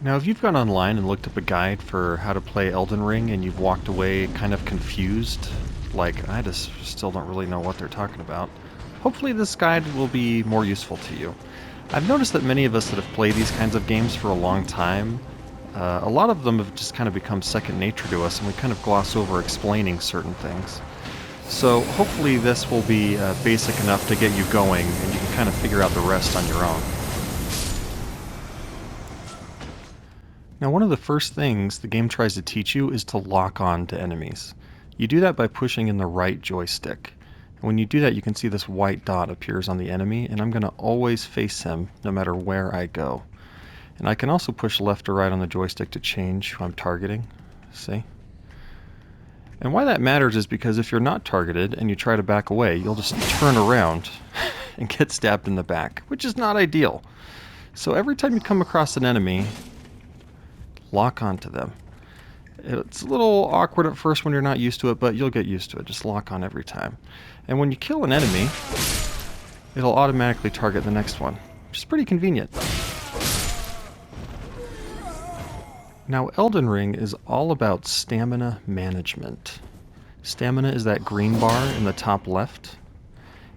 Now, if you've gone online and looked up a guide for how to play Elden Ring and you've walked away kind of confused, like I just still don't really know what they're talking about, hopefully this guide will be more useful to you. I've noticed that many of us that have played these kinds of games for a long time, a lot of them have just kind of become second nature to us and we kind of gloss over explaining certain things. So hopefully this will be basic enough to get you going and you can kind of figure out the rest on your own. Now, one of the first things the game tries to teach you is to lock on to enemies. You do that by pushing in the right joystick. And when you do that, you can see this white dot appears on the enemy, and I'm going to always face him no matter where I go. And I can also push left or right on the joystick to change who I'm targeting. See? And why that matters is because if you're not targeted and you try to back away, you'll just turn around and get stabbed in the back, which is not ideal. So every time you come across an enemy, lock onto them. It's a little awkward at first when you're not used to it, but you'll get used to it. Just lock on every time. And when you kill an enemy, it'll automatically target the next one, which is pretty convenient. Now, Elden Ring is all about stamina management. Stamina is that green bar in the top left,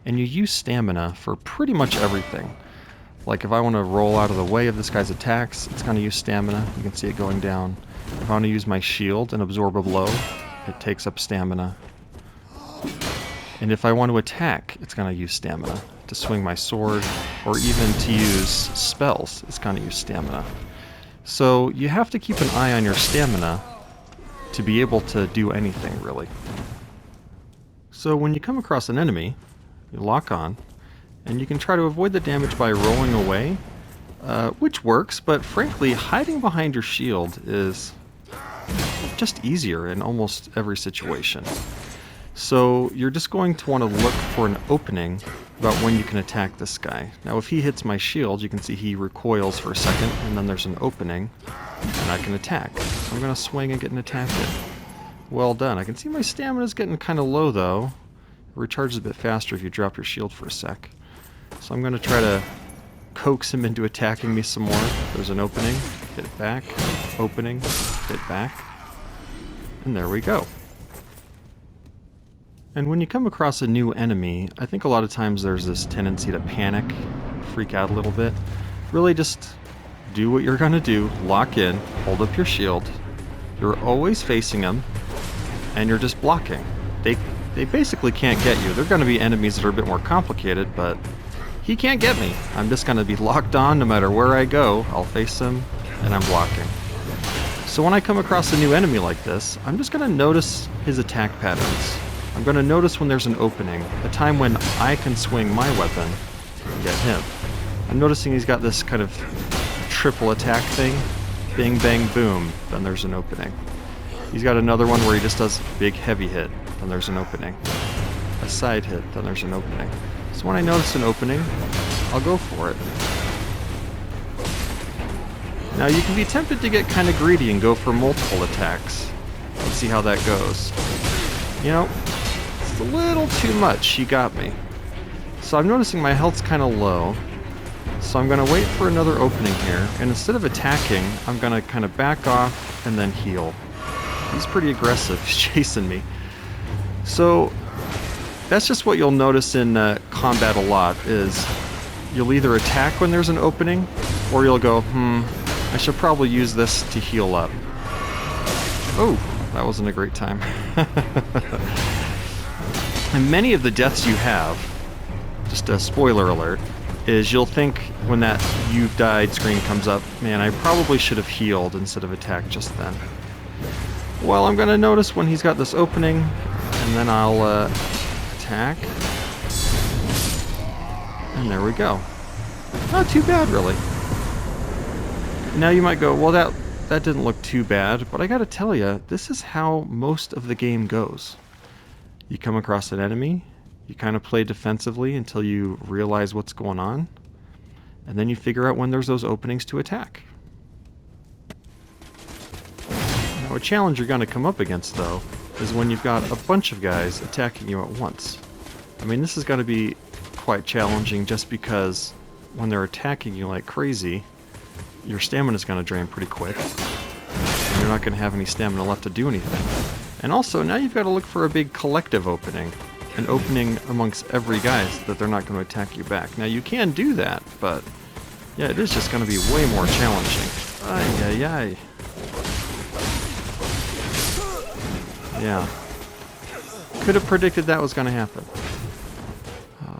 and you use stamina for pretty much everything. Like if I want to roll out of the way of this guy's attacks, it's going to use stamina. You can see it going down. If I want to use my shield and absorb a blow, it takes up stamina. And if I want to attack, it's going to use stamina. To swing my sword, or even to use spells, it's going to use stamina. So you have to keep an eye on your stamina to be able to do anything, really. So when you come across an enemy, you lock on, and you can try to avoid the damage by rolling away, which works, but frankly, hiding behind your shield is just easier in almost every situation. So you're just going to want to look for an opening about when you can attack this guy. Now if he hits my shield, you can see he recoils for a second, and then there's an opening, and I can attack. So I'm going to swing and get an attack in. Well done. I can see my stamina's getting kind of low though. It recharges a bit faster if you drop your shield for a sec. So I'm going to try to coax him into attacking me some more. There's an opening, hit it back, opening, hit back, and there we go. And when you come across a new enemy, I think a lot of times there's this tendency to panic, freak out a little bit. Really just do what you're going to do, lock in, hold up your shield. You're always facing them, and you're just blocking. They basically can't get you. They're going to be enemies that are a bit more complicated, but he can't get me. I'm just going to be locked on no matter where I go. I'll face him, and I'm blocking. So when I come across a new enemy like this, I'm just going to notice his attack patterns. I'm going to notice when there's an opening, a time when I can swing my weapon and get him. I'm noticing he's got this kind of triple attack thing. Bing, bang, boom, then there's an opening. He's got another one where he just does a big heavy hit, then there's an opening. A side hit, then there's an opening. So when I notice an opening, I'll go for it. Now you can be tempted to get kind of greedy and go for multiple attacks. Let's see how that goes. You know, it's a little too much. He got me. So I'm noticing my health's kind of low. So I'm going to wait for another opening here, and instead of attacking, I'm going to kind of back off and then heal. He's pretty aggressive. He's chasing me. So that's just what you'll notice in combat a lot, is you'll either attack when there's an opening, or you'll go, I should probably use this to heal up. Oh, that wasn't a great time. And many of the deaths you have, just a spoiler alert, is you'll think when that "you've died" screen comes up, man, I probably should have healed instead of attacked just then. Well, I'm going to notice when he's got this opening, and then I'll attack. And there we go. Not too bad, really. Now you might go, well, that didn't look too bad, but I gotta tell you, this is how most of the game goes. You come across an enemy, you kind of play defensively until you realize what's going on, and then you figure out when there's those openings to attack. Now, a challenge you're going to come up against, though, is when you've got a bunch of guys attacking you at once. I mean, this is going to be quite challenging just because when they're attacking you like crazy, your stamina is going to drain pretty quick. And you're not going to have any stamina left to do anything. And also, now you've got to look for a big collective opening. An opening amongst every guy so that they're not going to attack you back. Now, you can do that, but yeah, it is just going to be way more challenging. Ay, ay, ay. Yeah. Could have predicted that was going to happen.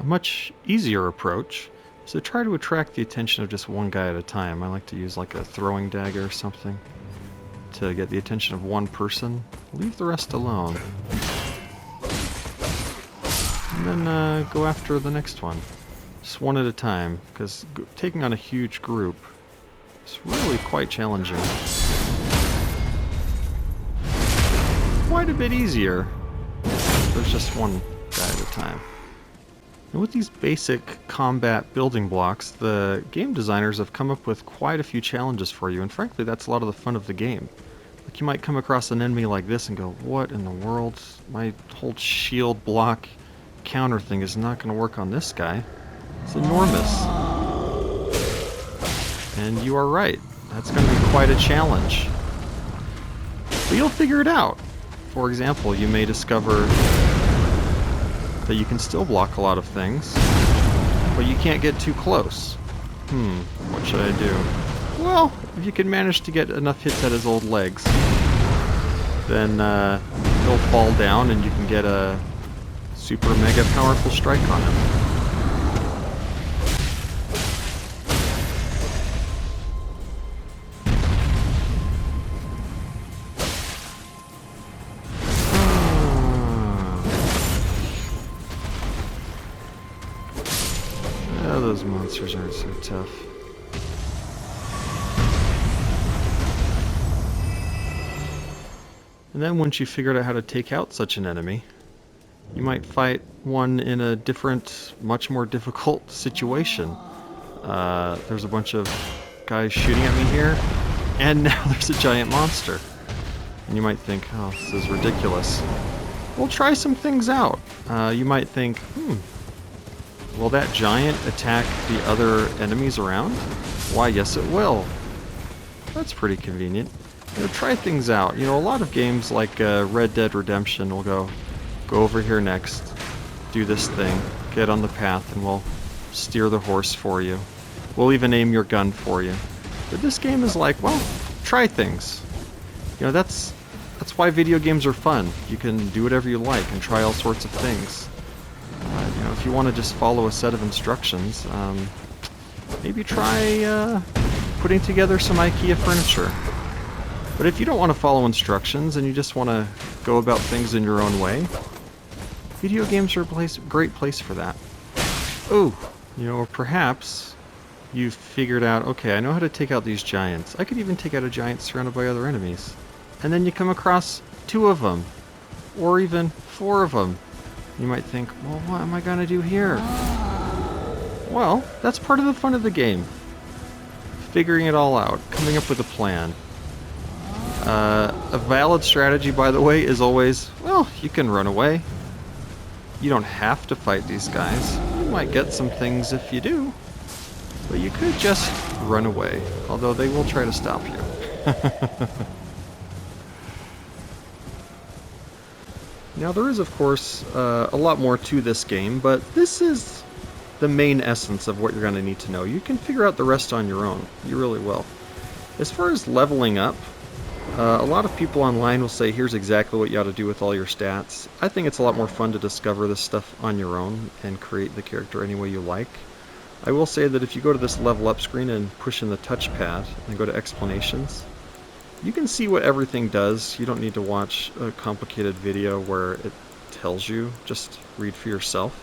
A much easier approach is to try to attract the attention of just one guy at a time. I like to use like a throwing dagger or something to get the attention of one person. Leave the rest alone. And then go after the next one. Just one at a time, because taking on a huge group is really quite challenging. Quite a bit easier if there's just one guy at a time. And with these basic combat building blocks, the game designers have come up with quite a few challenges for you, and frankly that's a lot of the fun of the game. Like, you might come across an enemy like this and go, what in the world? My whole shield block counter thing is not going to work on this guy. It's enormous. And you are right. That's going to be quite a challenge. But you'll figure it out. For example, you may discover that you can still block a lot of things, but you can't get too close. What should I do? Well, if you can manage to get enough hits at his old legs, then he'll fall down and you can get a super mega powerful strike on him. Those monsters aren't so tough. And then once you figured out how to take out such an enemy, you might fight one in a different, much more difficult situation. There's a bunch of guys shooting at me here, and now there's a giant monster. And you might think, oh, this is ridiculous. Well, try some things out. You might think, will that giant attack the other enemies around? Why, yes it will. That's pretty convenient. Try things out. A lot of games like Red Dead Redemption will go over here next, do this thing, get on the path, and we'll steer the horse for you. We'll even aim your gun for you. But this game is like, well, try things. That's why video games are fun. You can do whatever you like and try all sorts of things. If you want to just follow a set of instructions, maybe try putting together some IKEA furniture. But if you don't want to follow instructions and you just want to go about things in your own way, video games are a great place for that. Oh, or perhaps you've figured out, okay, I know how to take out these giants. I could even take out a giant surrounded by other enemies. And then you come across 2 of them, or even 4 of them. You might think, well, what am I going to do here? Well, that's part of the fun of the game. Figuring it all out, coming up with a plan. A valid strategy, by the way, is always, well, you can run away. You don't have to fight these guys. You might get some things if you do. But you could just run away, although they will try to stop you. Now, there is, of course, a lot more to this game, but this is the main essence of what you're going to need to know. You can figure out the rest on your own. You really will. As far as leveling up, a lot of people online will say, here's exactly what you ought to do with all your stats. I think it's a lot more fun to discover this stuff on your own and create the character any way you like. I will say that if you go to this level up screen and push in the touchpad and go to explanations, you can see what everything does. You don't need to watch a complicated video where it tells you. Just read for yourself.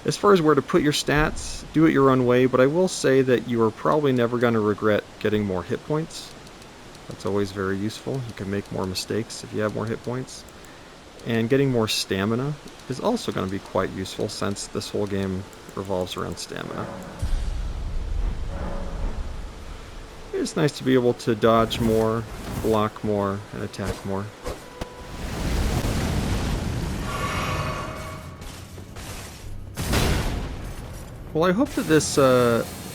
As far as where to put your stats, do it your own way, but I will say that you are probably never going to regret getting more hit points. That's always very useful. You can make more mistakes if you have more hit points. And getting more stamina is also going to be quite useful since this whole game revolves around stamina. It's nice to be able to dodge more, block more, and attack more. Well, I hope that this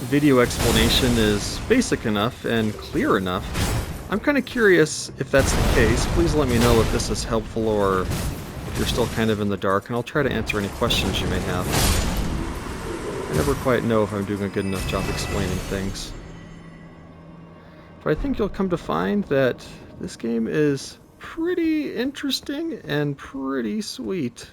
video explanation is basic enough and clear enough. I'm kind of curious if that's the case. Please let me know if this is helpful or if you're still kind of in the dark, and I'll try to answer any questions you may have. I never quite know if I'm doing a good enough job explaining things. But I think you'll come to find that this game is pretty interesting and pretty sweet.